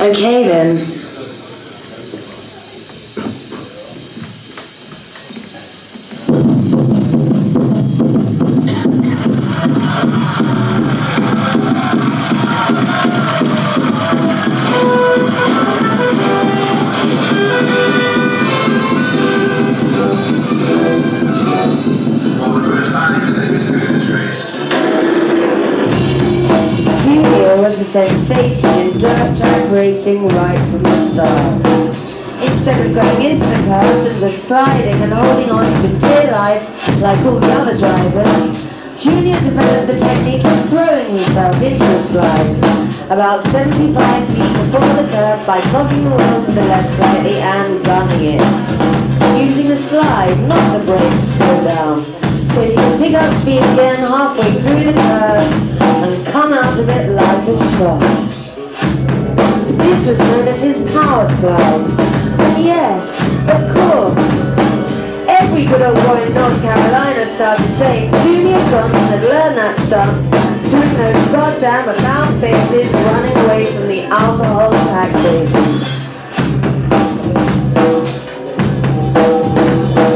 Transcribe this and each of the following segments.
Okay then. Was a sensation in dirt track racing right from the start. Instead of going into the curves and just sliding and holding on for dear life like all the other drivers, Junior developed the technique of throwing himself into a slide about 75 feet before the curve by cocking the wheel to the left slightly and gunning it, using the slide, not the brake, to slow down, so he can pick up speed again halfway through the curve and come out of it like a shot. This was known as his power slide. And yes, of course, every good old boy in North Carolina started saying Junior Johnson had learned that stuff, took those goddamn about faces running away from the alcohol taxation.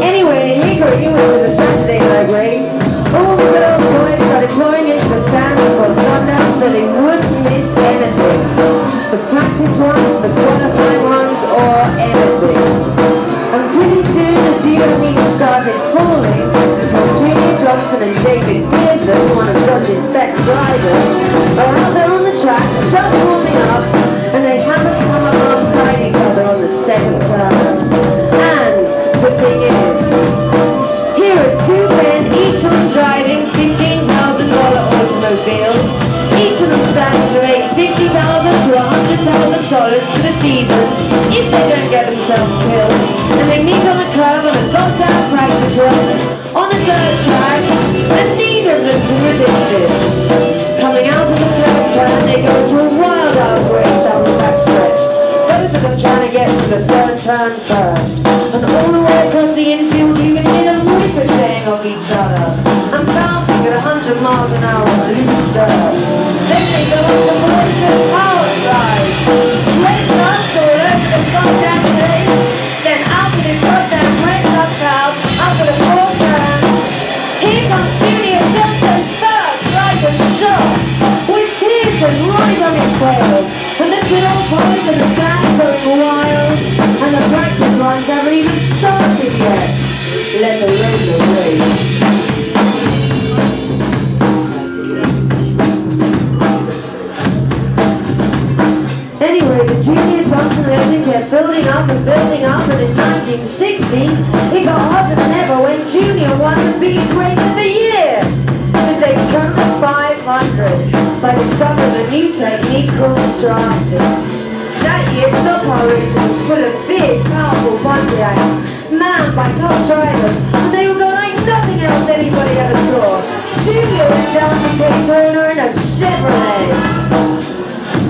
Anyway, Hickory, which is a Saturday night race, all the good old boys started pouring into the stand before sundown so they wouldn't miss anything. The practice runs, the qualifying runs, or anything. And pretty soon the duo even started falling before Junior Johnson and David Pearson, one of Dodge's best drivers, are out there on the tracks just warming up, and they happen to come up alongside each other on the second turn. And the thing is, here are two men, each of them driving $15,000 automobiles, each of them standing to make $50,000 to $100,000 for the season if they don't get themselves killed, and they meet on a curve on a goddamn practice run on a dirt track, and neither of them can resist it. Coming out of the curve turn, they go into a wild ass race down the back stretch, both of them trying to get to the third turn first, and all the way across the infield you can hear them ricocheting off each other and bouncing at 100 miles an hour on loose dirt. Then they go on to ferocious power slides, red dust all over the goddamn place, then out of this goddamn red dust cloud, up to the fourth turn. Here comes Junior Johnson first like a shot, with Pearson right on his tail, and the good old boys in the stand going wild, and the practice runs haven't even started yet, let alone the race. Anyway, the Junior Johnson legend kept building up, and in 1960, it got hotter than ever when Junior won the biggest race of the year, the Daytona 500, by discovering a new technique called drafting. That year, stock car racing was full of big, powerful Pontiacs, manned by top drivers, and they would go like nothing else anybody ever saw. Junior went down to Daytona in a Chevrolet.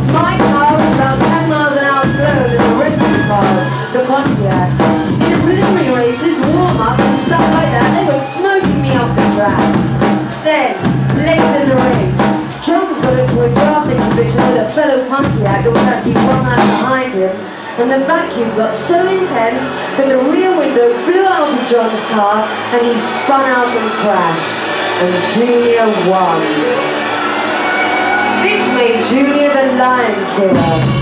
My car was about 10 miles an hour slower than the rest of the cars, the Pontiacs. In the preliminary races, warm-up and stuff like that, they were smoking me off the track. Then, late in the race, Jones got into a drafting position with a fellow Pontiac that was actually one lap behind him, and the vacuum got so intense that the rear window blew out of John's car and he spun out and crashed, and Junior won. This made Junior the Lion Killer.